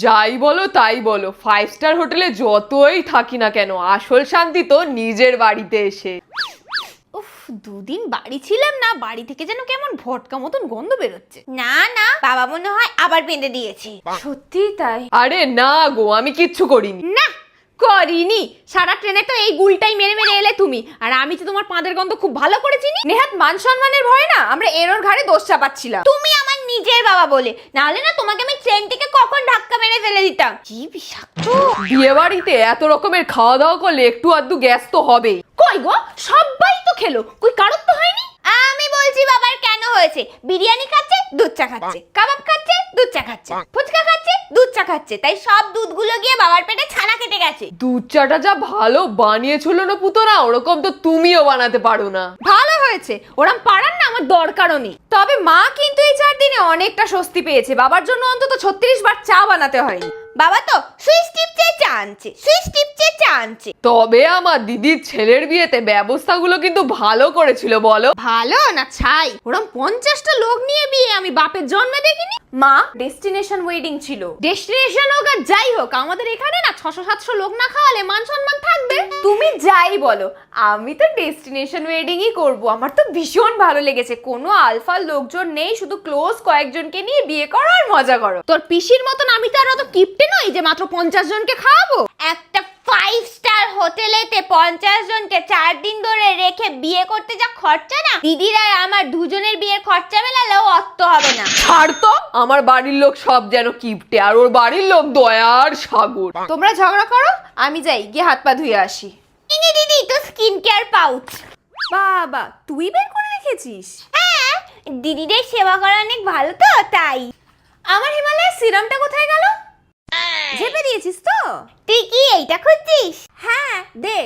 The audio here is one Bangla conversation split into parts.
যাই বলো তাই বলো, 5 স্টার হোটেলে যতই থাকি না কেন, আসল শান্তি তো নিজের বাড়িতে এসে। উফ, দুদিন বাড়ি ছিলাম না, বাড়ি থেকে যেন কেমন ভটকা মতন গন্ধ বেরোচ্ছে। না না, বাবা মনে হয় আবার বেঁধে দিয়েছে। সত্যি তাই? আরে না গো, আমি কিচ্ছু করিনি। না করিনি, সারা ট্রেনে তো এই গুলটাই মেরে মেরে এলে তুমি, আর আমি তো তোমার পাদের গন্ধ খুব ভালো করে চিনি। নেহাত মান সম্মানের ভয়ে না আমরা এরোর ঘাড়ে দোষ চাপাচ্ছিলাম। তুমি আমার নিজের বাবা বলে, নাহলে না তোমাকে আমি ট্রেন থেকে কখন ধাক্কা মেরে ফেলে দিতাম। কি বিষাক্ত! বিয়ে বাড়িতে এত রকমের খাওয়া দাওয়া করলে একটু আধটু গ্যাস তো হবে। কই গো, সবাই তো খেলো, কই কারোর তো হয়নি। আমি বলছি বাবার কেন হয়েছে? বিরিয়ানি খাচ্ছে, দুধ চা খাচ্ছে, কাবাব খাচ্ছে, দুধ চা খাচ্ছে, ফুচকা খাচ্ছে, দুধ চা খাচ্ছে, তাই সব দুধগুলো গিয়ে বাবার পেটে ছানা কেটে গেছে। দুধ চাটা যা ভালো বানিয়েছিল না পুতনা, ওরকম তো তুমিও বানাতে পারো না। ভালো হয়েছে, ওরম পারার না আমার দরকারও নেই। তবে মা কিন্তু এই 4 দিনে অনেকটা স্বস্তি পেয়েছে, বাবার জন্য অন্তত 36 বার চা বানাতে হয়নি। বাবা তো সুইচ টিপছে চা আনছে, সুইচ টিপছে চা আনছে। তবে আমার দিদির ছেলের বিয়েতে ব্যবস্থাগুলো কিন্তু ভালো করেছিল বলো। ভালো না ছাই, ওরম 50টা লোক নিয়ে বিয়ে আমি বাপের জন্মে দেখিনি। মা, ডেস্টিনেশন ওয়েডিং ছিল, ডেস্টিনেশন হোক আর যাই হোক, আমাদের এখানে না 600-700 লোক না খাওয়ালে মান সম্মান থাকবে? তুমি যাই বলো, আমি তো ডেস্টিনেশন ওয়েডিংই করব। আমার তো ভীষণ ভালো লেগেছে, কোনো আলফা লোকজন নেই, শুধু ক্লোজ কয়েকজনকে নিয়ে বিয়ে করো আর মজা করো। তোর পিসির মতন আমি তো আর অত কিপটে নই যে মাত্র 50 জনকে খাওয়াবো। একটা 5 স্টার হোটেলেতে 50 জনকে 4 দিন ধরে রেখে বিয়ে করতে যা খরচা না, দিদির আর আমার দুজনের বিয়ের খরচা মেলালেও অত হবে না। ছাড় তো, আমার বাড়ির লোক সব যেন কিপটে, আর ওর বাড়ির লোক দয়ার সাগর। তোমরা ঝগড়া করো, আমি যাই গিয়ে হাত পা ধুয়ে আসি। ইনি দিদি তো স্কিন কেয়ার পাউচ। বাবা, তুই বের করে রেখেছিস? হ্যাঁ, দিদিদের সেবা করা অনেক ভালো তো তাই। আমার হিমালয়ের সিরামটা কোথায় গেল? ঝেপে দিয়েছিস তো? তুই কি এইটা খুঁজছিস? হ্যাঁ, দে।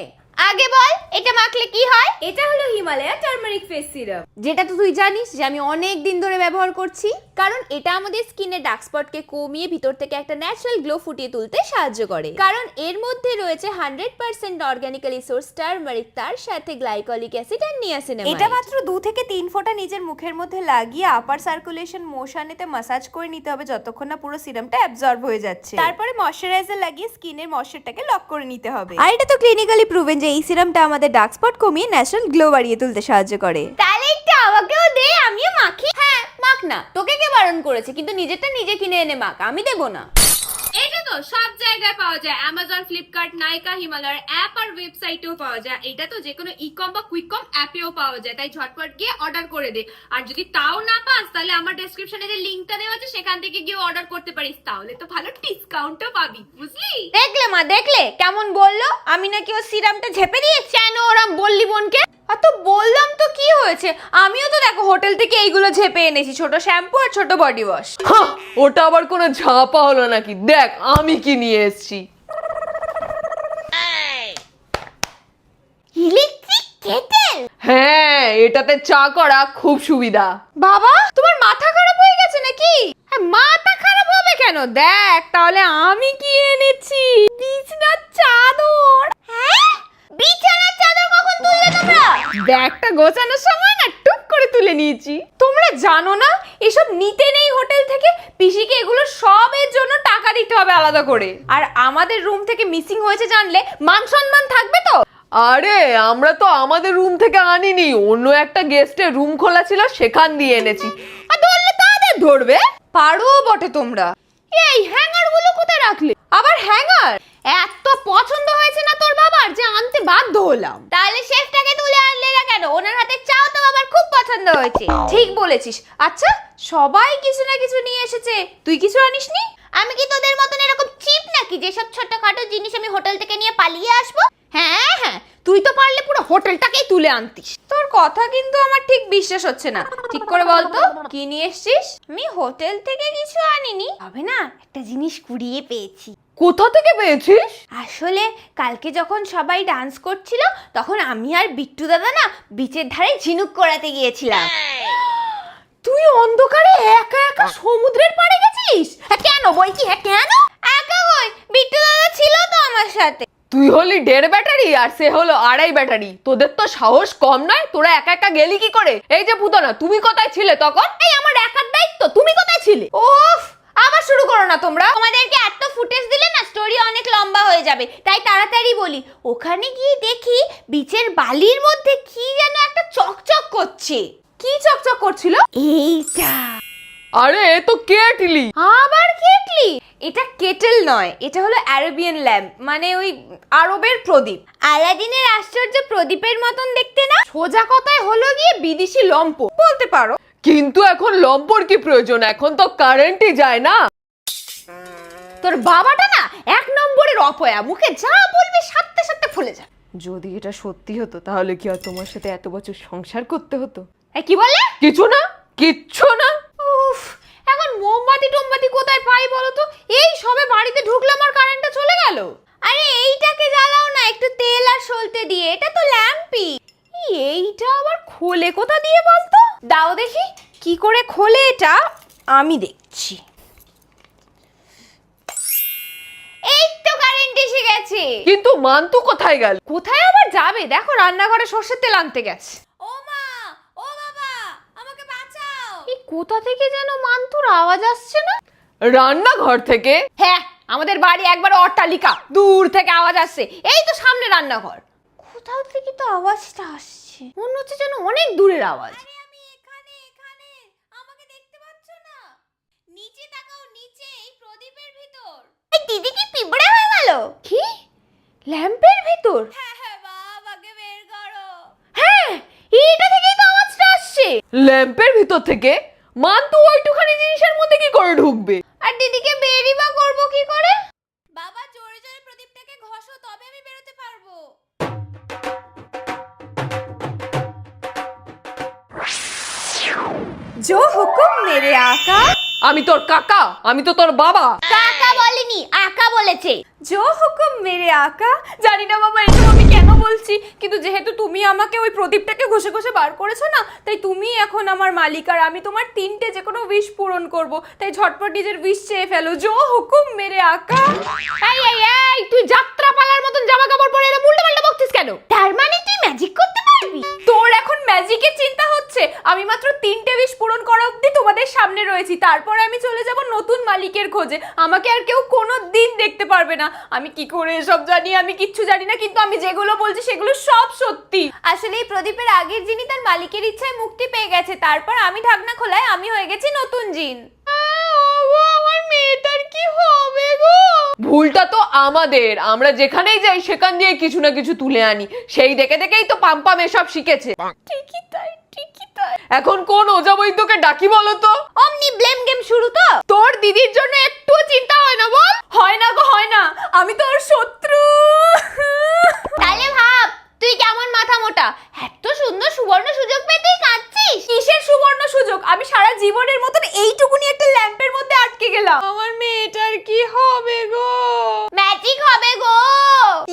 আগে বল, এটা মাখলে কি হয়? এটা হলো হিমালয়া টারমারিক ফেস সিরাম, যেটা তো তুই জানিস যে আমি অনেক দিন ধরে ব্যবহার করছি, কারণ এটা আমাদের স্কিনের ডার্ক স্পটকে কমিয়ে ভিতর থেকে একটা ন্যাচারাল গ্লো ফুটিয়ে তুলতে সাহায্য করে। কারণ এর মধ্যে রয়েছে 100% অর্গানিক্যালি সোর্স টারমারিক, তার সাথে গ্লাইকলিক অ্যাসিড আর নিয়াসিনামাইড। এটা মাত্র 2 থেকে 3 ফোঁটা নিজের মুখের মধ্যে লাগিয়ে আপার সার্কুলেশন মোশনেতে মাসাজ করে নিতে হবে যতক্ষণ না পুরো সিরামটা অ্যাবজর্ব হয়ে যাচ্ছে। তারপরে ময়শ্চারাইজার লাগিয়ে স্কিনের ময়শ্চারটাকে লক করে নিতে হবে। আর এটা তো ক্লিনিক্যালি প্রুভেন যে এই সিরামটা আমাদের ডার্ক স্পট কমিয়ে ন্যাচারাল গ্লো বাড়িয়ে তুলতে সাহায্য করে। তাহলে একটু আমাকেও দে, আমিও মাখি। হ্যাঁ মাখ না, তোকে কে বারণ করেছে? কিন্তু নিজেরটা নিজে কিনে এনে মাখ, আমি দেবো না। এটা তো সব জায়গায় পাওয়া যায়, অ্যামাজন, ফ্লিপকার্ট, নাইকা, হিমালয়ের অ্যাপ আর ওয়েবসাইটেও পাওয়া যায়। এটা তো যে কোনো ইকম বা কুইকম অ্যাপেও পাওয়া যায়, তাই ঝটপট গিয়ে অর্ডার করে দে। আর যদি তাও না পাস, তাহলে আমার ডেসক্রিপশনে যে লিংকটা দেওয়া আছে সেখান থেকে গিয়ে অর্ডার করতে পারিস, তাহলে তো ভালো ডিসকাউন্টও পাবি, বুঝলি? দেখলে মা, দেখলে কেমন বললো আমি নাকি ও সিরামটা ঝেপে দিয়েছি। কেন ওরম বললি বোনকে? আর তো বললাম তো কি হয়েছে, আমিও তো দেখো হোটেল থেকে এইগুলো ঝেপে এনেছি, ছোট শ্যাম্পু আর ছোট বডি ওয়াশ। ওটা আবার কোনো ঝাপা হলো নাকি? দেখ আমি কি নিয়ে এসেছি। Electric kettle? হ্যাঁ, এটাতে চা করা খুব সুবিধা। বাবা, তোমার মাথা খারাপ হয়ে গেছে নাকি? মাথা খারাপ হবে কেন? দেখ তাহলে আমি কি এনেছি, বিছানার চাদর। হ্যাঁ, বিছানার চাদর কখন তুললে তোমরা? ব্যাগটা গোছানোর সময় না টুক করে তুলে নিয়েছি। তোমরা জানো না এসব নিতে নেই হোটেল থেকে, পিসিকে এগুলো সবের জন্য টাকা দিতে হবে আলাদা করে। আর আমাদের রুম থেকে মিসিং হয়েছে জানলে মান সম্মান থাকবে তো? আরে আমরা তো আমাদের রুম থেকে আনিনি, অন্য একটা গেস্টের রুম খোলা ছিল সেখান দিয়ে এনেছি। আর ধরলে তাদের ধরবে, পারো বটে তোমরা। এই হ্যাঙ্গার গুলো কোথায় রাখলে? আবার হ্যাঙ্গার? এত পছন্দ হয়েছে না তোর বাবার যে আনতে বাধ্য হলাম। তাহলে শেফটাকে তুলে আনলে না কেন? ওনার হাতে চাও তো বাবার খুব পছন্দ হয়েছে। ঠিক বলেছিস। আচ্ছা, সবাই কিছু না কিছু নিয়ে এসেছে, তুই কিছু আনিসনি? আমি কি তোদের মতন এরকম চিপ নাকি যেসব ছোটখাটো জিনিস আমি হোটেল থেকে নিয়ে পালিয়ে আসবো? হ্যাঁ হ্যাঁ, তুই তো পারলে পুরো হোটেলটাকেই তুলে আনতিস। তোর কথা কিন্তু আমার ঠিক বিশ্বাস হচ্ছে না, ঠিক করে বলতো কি নিয়ে এসেছিস? আমি হোটেল থেকে কিছু আনিনি, তবে না একটা জিনিস কুড়িয়ে পেয়েছি। কোথা থেকে পেয়েছিস? আসলে কালকে যখন সবাই ডান্স করছিল তখন আমি আর বিট্টু দাদা না বিচের ধারে ঝিনুক করাতে গিয়েছিলাম। তুই অন্ধকারে একা একা সমুদ্রের পাড়ে গেছিস? কেন বলছি? কেন একা? কই, বিট্টু দাদা ছিল তো আমার সাথে। তুই হলি 1.5 ব্যাটারি আর সে হলো 2.5 ব্যাটারি, তোদের তো সাহস কম নয়, তোরা একা একা গেলি কি করে? এই যে পুতনা, তুমি কোথায় ছিলে তখন? এই আমার একার দায়িত্ব, তুমি কোথায় ছিলে? ওফ, আবার শুরু করো না তোমরা। তোমাদেরকে এত ফুটেজ দিলে না স্টোরি অনেক লম্বা হয়ে যাবে, তাই তাড়াতাড়ি বলি। ওখানে গিয়ে দেখি বিচের বালির মধ্যে কি যেন একটা চকচক করছে। কি চকচক করছিল? এইটা আরে এ তো কেটলি। আবার কেটলি? এটা কেটেল নয়, এটা হলো অ্যারাবিয়ান ল্যাম্প, মানে ওই আরবের প্রদীপ। আলাদিনের আশ্চর্য প্রদীপের মতন দেখতে না? সোজা কথায় হলো গিয়ে বিদেশি লম্প বলতে পারো। কিন্তু এখন লম্পর কি প্রয়োজন, এখন তো কারেন্টই যায় না। তোর বাবাটা না এক নম্বরের অপয়া, মুখে যা বলবে সাথে সাথে ফুলে যায়। যদি এটা সত্যি হতো তাহলে কি আর তোমার সাথে এত বছর সংসার করতে হতো? এই কি বললে? কিছু না, কিচ্ছু না। উফ, এখন মোমবাতি টোমবাতি কোথায় পাই বলো তো? এই সবে বাড়িতে ঢুকলাম আর কারেন্টটা চলে গেল। আরে এইটাকে জ্বালাও না একটু তেল আর সলতে দিয়ে, এটা তো ল্যাম্পই। এইটা আবার খোলে কোথা দিয়ে বলতো? দাও দেখি কি করে খোলে এটা, আমি দেখছি। এই তো কারেন্ট এসে গেছে। কিন্তু মান্তু কোথায় গেল? কোথায় আবার যাবে? দেখো রান্নাঘরে সর্ষের তেল আনতে গেছে। ও মা, ও বাবা, আমাকে বাঁচাও। এই কোথা থেকে যেন মান্তুর আওয়াজ আসছে না? রান্নাঘর থেকে? হ্যাঁ, আমাদের বাড়ি একবার অট্টালিকা, দূর থেকে আওয়াজ আসছে। এই তো সামনে রান্নাঘর। কোথাও থেকে তো আওয়াজটা আসছে, মনে হচ্ছে যেন অনেক দূরের আওয়াজ। আরে আমি এখানে, এখানে। আমাকে দেখতে পাচ্ছ না? নিচে তাকাও, নিচে এই প্রদীপের ভিতর। এই দিদি কি পিঁপড়ে হয়ে গেল? কি? ল্যাম্পের ভিতর? হ্যাঁ হ্যাঁ, বাবাকে বের করো। হ্যাঁ, এইটা থেকেই তো আওয়াজটা আসছে। ল্যাম্পের ভিতর থেকে? মান্তু ওইটুখানি জিনিসের মধ্যে কি করে ঢুকবে? আর দিদিকে বেরই বা করবো কি করে? বাবা জোরে জোরে প্রদীপটাকে ঘষো, তবে আমি বেরোতে পারবো। जो हुकुम मेरे आका। আমি তোর কাকা, আমি তো তোর বাবা। কাকা বলেনি, আকা বলেছে। जो हुकुम मेरे आका। জানি না বাবা এসব আমি কেন বলছি, কিন্তু যেহেতু তুমি আমাকে ওই প্রদীপটাকে ঘষে ঘষে বার করেছো না, তাই তুমি এখন আমার মালিক আর আমি তোমার 3টে যে কোনো উইশ পূরণ করব। তাই ঝটপট নিজের উইশ চেয়ে ফেলো। जो हुकुम मेरे आका। এই এই এই, তুই যাত্রা পালার মতন জামা কাপড় পরে এরকম উল্টোপাল্টা বকছিস কেন? তার মানে তুই ম্যাজিক করতে পারবি? তোর এখন ম্যাজিকের চিন্তা হচ্ছে? আমি মাত্র 3টে উইশ পূরণ করা অবধি তোমাদের সামনে রয়েছি, তারপরে আমি চলে যাব নতুন মালিকের খোঁজে। আমাকে আর কেউ কোনো দিন দেখতে পারবে না। আমি কি করে এসব জানি? আমি কিচ্ছু জানি না, কিন্তু আমি যেগুলো বলছি সেগুলো সব সত্যি। আসলে এই প্রদীপের আগের জিনি তার মালিকের ইচ্ছায় মুক্তি পেয়ে গেছে, তারপর আমি ঢাকনা খোলায় আমি হয়ে গেছি নতুন জিন। আমার মেয়েটার কি হবে গো? ভুলটা তো আমাদের, আমরা যেখানেই যাই সেখান দিয়ে কিছু না কিছু তুলে আনি। সেই দেখে দেখেই তো পাম্পাম এসব শিখেছে। ঠিকই তাই, ঠিকই তাই। এখন কোন ওজা বৈদ্যকে ডাকি বলো তো? অমনি ব্লেম গেম শুরু তো। তোর দিদির জন্য একটু চিন্তা হয় না বল? হয় না গো, হয় না। আমি তোর শত্রু। তাহলে ভাব তুই কেমন মাথা মোটা, এত সুন্দর সুবর্ণ সুযোগ পেতেই কাঁদছিস। কিসের সুবর্ণ সুযোগ? আমি সারা জীবনের মতন এইটুকুনি একটা ল্যাম্পের মধ্যে আটকে গেলাম। আমার মেয়েটার কি হবে গো? ম্যাজিক হবে গো।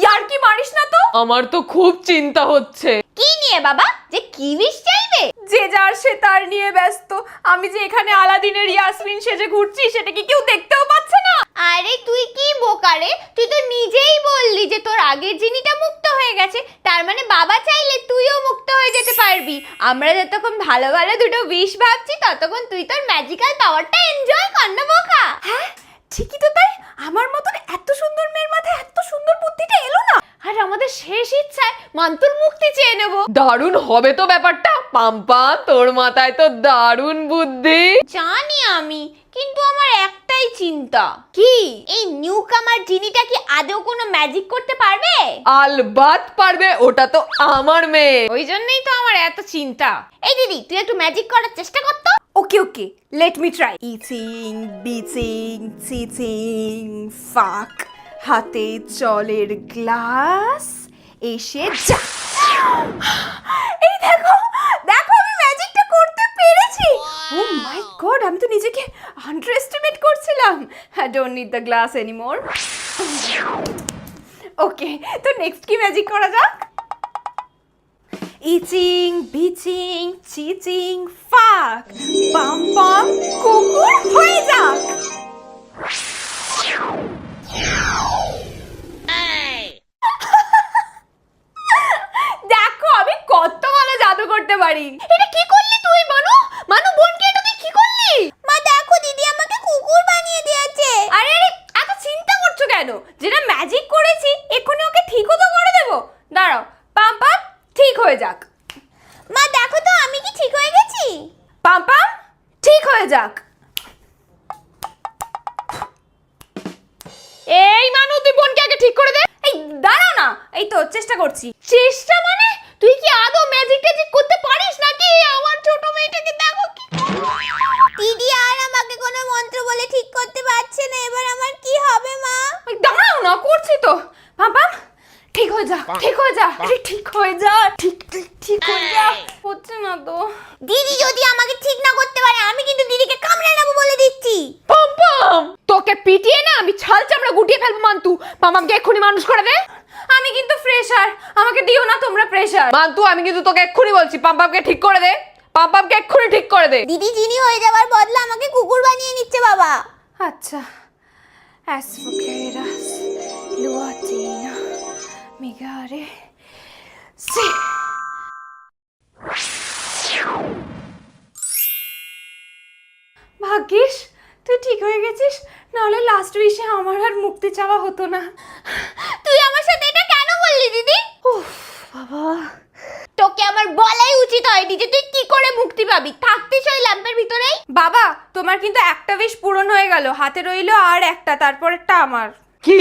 ইয়ার কি মারিস না তো? আমার তো খুব চিন্তা হচ্ছে। কি নিয়ে বাবা, যে কি উইশ চাইবে? যে যার সে তার নিয়ে ব্যস্ত। আমি যে এখানে আলাদিনের ইয়াসমিন সেজে ঘুরছি সেটা কি কেউ দেখতেও পাচ্ছে না? আরে তুই কি বোকা রে, তুই তো নিজেই বললি যে তোর আগের জিনিটা মুক্ত হয়ে গেছে, তার মানে বাবা চাইলে তুইও মুক্ত হয়ে যেতে পারবি। আমরা যতক্ষণ ভালো ভালো দুটো উইশ ভাবছি ততক্ষণ তুই তোর ম্যাজিক্যাল পাওয়ারটা এনজয় কর না বোকা। হ্যাঁ ঠিকই তো তাই। আমার মতন এত সুন্দর মেয়ের মাথায় এত সুন্দর বুদ্ধিটা এলো না। আর আমাদের শেষ ইচ্ছায় মান্তুর মুক্তি চেয়ে নেব। দারুণ হবে তো ব্যাপারটা। পাম্পা তোর মাথায় তো দারুণ বুদ্ধি। জানি আমি, কিন্তু আমার একটাই চিন্তা। কি? এই নিউ কামার জিনিটা কি আদৌ কোনো ম্যাজিক করতে পারবে? আলবাত পারবে, ওটা তো আমার মেয়ে। ওই জন্যই তো আমার এত চিন্তা। এই দিদি তুই একটু ম্যাজিক করার চেষ্টা কর তো। ওকে ওকে, লেট মি ট্রাই। ইচিং বিচিং চিচিং ফাক, হাতে জলের গ্লাস, এসে যা। এই দেখো দেখো, আমি ম্যাজিকটা করতে পেরেছি। ও মাই গড, আমি তো নিজেকে আন্ডার এস্টিমেট করছিলাম। I don't need the glass anymore. Okay, তো নেক্সট কি ম্যাজিক করা যাক? ইচিং বিচিং চিচিং ফাক, পাম পাম কুকুর হয়ে যাক। দেখো আমি কত ভালো জাদু করতে পারি। এটা কি করলি তুই মানু? মানু বোনকে এটা তুই কি করলি? মা দেখো দিদি আমাকে কুকুর বানিয়ে হয়ে যাক। মা দেখো তো আমি কি ঠিক হয়ে গেছি? পাম পাম ঠিক হয়ে যাক। এই মানু, তুই বোনকে আগে ঠিক করে দে। এই দাঁড়াও না, এই তো চেষ্টা করছি। চেষ্টা মানে? তুই কি আদৌ ম্যাজিক ট্যাজিক করতে পারিস নাকি? আমার ছোট মেয়েটাকে দেখো কি। দিদি আর আমাকে কোনো মন্ত্র বলে ঠিক করতে পারছে না, এবার আমার কি হবে মা? এই দাঁড়াও না, করছি তো। পাম পাম ঠিক হয়ে যা, ঠিক হয়ে যা, আরে ঠিক হয়ে যা, ঠিক ঠিক ঠিক হয়ে যা। হচ্ছে না তো। দিদি যদি আমাকে ঠিক না করতে পারে আমি কিন্তু দিদিকে কামড়ে নেবো বলে দিচ্ছি। পাম পাম, তোকে পিটিয়ে না আমি ছাল চামড়া গুটিয়ে ফেলবো মান্তু। পামামকে এক্ষুনি মানুষ করে দে। আমি কিন্তু ফ্রেশার, আমাকে দিও না তোমরা প্রেশার। মান্তু, আমি কিন্তু তোকে এক্ষুনি বলছি, পাম্পামকে ঠিক করে দে। পাম্পামকে এক্ষুনি ঠিক করে দে। দিদি জিনি হয়ে যাওয়ার বদলে আমাকে কুকুর বানিয়ে নিচ্ছে বাবা। আচ্ছা, অ্যাসফোকেরাস লুয়াটিনা মিগারে সি। ভাগ্যিস তুই ঠিক হয়ে গেছিস, নাহলে লাস্ট উইশে আমার আর মুক্তি চাওয়া হতো না। তুই আমার সাথে এটা কেন বললি দিদি? উফ বাবা, তোকে আমার বলাই উচিত হয়নি যে তুই কি করে মুক্তি পাবি, থাকতিস ওই ল্যাম্পের ভিতরেই। বাবা তোমার কিন্তু একটা উইশ পূরণ হয়ে গেল, হাতে রইলো আর একটা, তারপরেরটা আমার। কি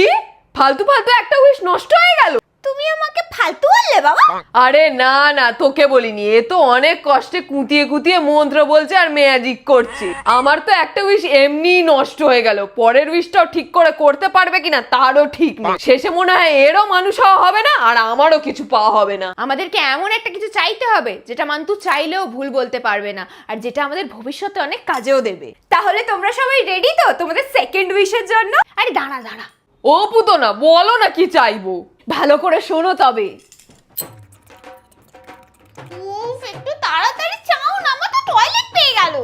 ফালতু ফালতু একটা উইশ নষ্ট হয়ে গেল? তুমি আমাকে ফালতু বললে বাবা? আরে না না, তোকে বলিনি। এ তো অনেক কষ্টে কুতিয়ে কুতিয়ে মন্ত্র বলছে আর ম্যাজিক করছে। আমার তো একটা উইশ এমনিই নষ্ট হয়ে গেল, পরের উইশটাও ঠিক করে করতে পারবে কিনা তারও ঠিক নেই। শেষে মনে হয় এরও মানুষ হওয়া হবে না আর আমারও কিছু পাওয়া হবে না। আমাদেরকে এমন একটা কিছু চাইতে হবে যেটা মান্তু চাইলেও ভুল বলতে পারবে না, আর যেটা আমাদের ভবিষ্যতে অনেক কাজেও দেবে। তাহলে তোমরা সবাই রেডি তো তোমাদের সেকেন্ড উইশের জন্য? আরে দাঁড়া দাঁড়া, ও পুতনা, বলো না কি চাইবো। ভালো করে শোনো তবে। উফ, একটু তাড়াতাড়ি চাও না, আমার তো টয়লেট পেয়ে গেল।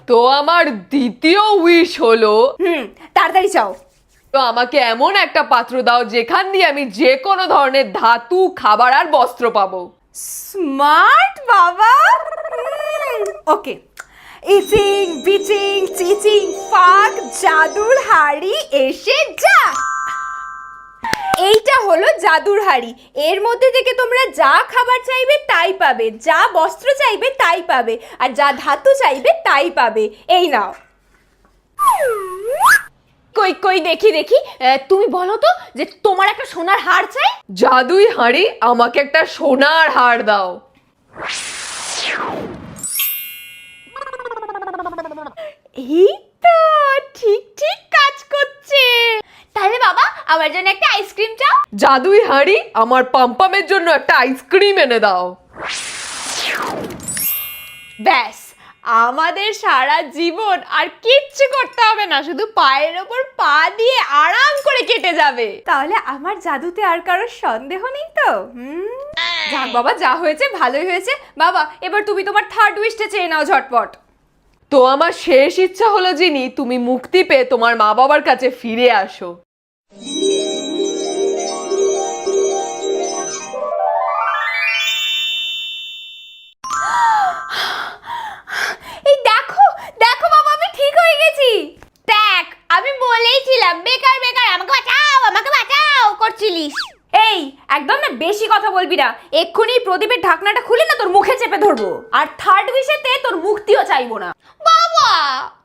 তো আমার দ্বিতীয় উইশ হলো, তাড়াতাড়ি চাও। তো আমাকে এমন একটা পাত্র দাও যেখান দিয়ে আমি যে কোনো ধরনের ধাতু, খাবার আর বস্ত্র পাবো। স্মার্ট বাবা। ওকে, ইচিং বিচিং চিচিং ফাক জাদুর হাড়ি এসে যা। এইটা হলো জাদুর হাড়ি, এর মধ্যে থেকে তোমরা যা খাবার চাইবে তাই পাবে, যা বস্ত্র চাইবে তাই পাবে, আর যা ধাতু চাইবে তাই পাবে। এই নাও। কই কই দেখি দেখি, তুমি বলো তো যে তোমার একটা সোনার হার চাই। জাদুই হাঁড়ি, আমাকে একটা সোনার হার দাও। এই তো ঠিক ঠিক কাজ করছে। তাহলে বাবা আমার জন্য একটা আইসক্রিম চাও। জাদুই হাঁড়ি, আমার পাম্পামের জন্য একটা আইসক্রিম এনে দাও। ব্যাস, আমাদের সারা জীবন আর কিচ্ছু করতে হবে না, শুধু পায়ের ওপর পা দিয়ে আরাম করে কেটে যাবে। তাহলে আমার জাদুতে আর কারোর সন্দেহ নেই তো? যাক বাবা, যা হয়েছে ভালোই হয়েছে। বাবা এবার তুমি তোমার থার্ড উইশটা চেয়ে নাও ঝটপট। তো আমার শেষ ইচ্ছা হলো জিনি, তুমি মুক্তি পেয়ে তোমার মা বাবার কাছে ফিরে আসো। এই দেখো দেখো বাবা, আমি ঠিক হয়ে গেছি। দেখ, আমি বলেইছিলাম বেকার বেকার আমাকে বাঁচাও করছিলিস। এই একদম না বেশি কথা বলবি না, এক্ষুনি প্রদীপের ঢাকনাটা খুলে না তোর মুখে চেপে ধরবো, আর থার্ড উইশেতে তোর মুক্তিও চাইবো না। বাবা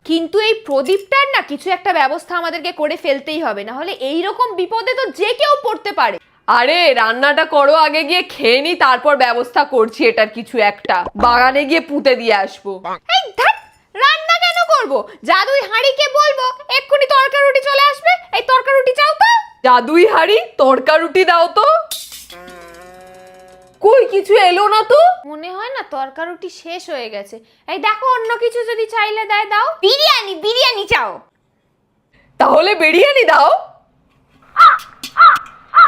কিন্তু এই প্রদীপটার না কিছু একটা ব্যবস্থা আমাদেরকে করে ফেলতেই হবে, না হলে এইরকম বিপদে তো যে কেউ পড়তে পারে। আরে রান্নাটা করো, আগে গিয়ে খেয়ে নি, তারপর ব্যবস্থা করছি এটার কিছু একটা। বাগানে গিয়ে পুঁতে দিয়ে আসবো। এই ধ্যাৎ, রান্না কেন করব? জাদুই হাঁড়িকে বলবো এক্ষুনি তরকা রুটি চলে আসবে। এই তরকা রুটি চাও তো? জাদুই হাঁড়ি, তড়কা রুটি দাও তো। কই কিছু এলো না তো? মনে হয় না তরকা রুটি শেষ হয়ে গেছে। এই দেখো, অন্য কিছু যদি চাইলে দেয় দাও। বিরিয়ানি চাও। তাহলে বিরিয়ানি দাও।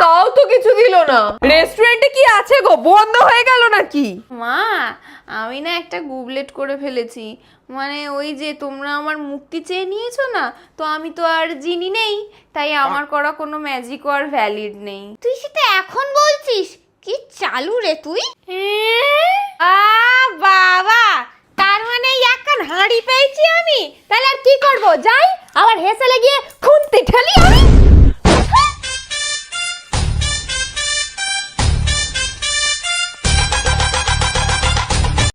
তাও তো কিছু দিল না। রেস্টুরেন্টে কি আছে গো, বন্ধ হয়ে গেল নাকি? মা, আমি না একটা গুবলেট করে ফেলেছি, মানে ওই যে তোমরা আমার মুক্তি চেয়ে নিয়েছো না, তো আমি তো আর জিনি নেই, তাই আমার করা কোনো ম্যাজিকও আর ভ্যালিড নেই। তুই সেটা এখন বলছিস? কি চালু রে তুই। বাবা, তার মানে এখন হাঁড়ি পেয়েছি আমি, তাহলে আর কি করবো? যাই আবার হেসে লাগিয়ে খুনতে ঠেলি আমি।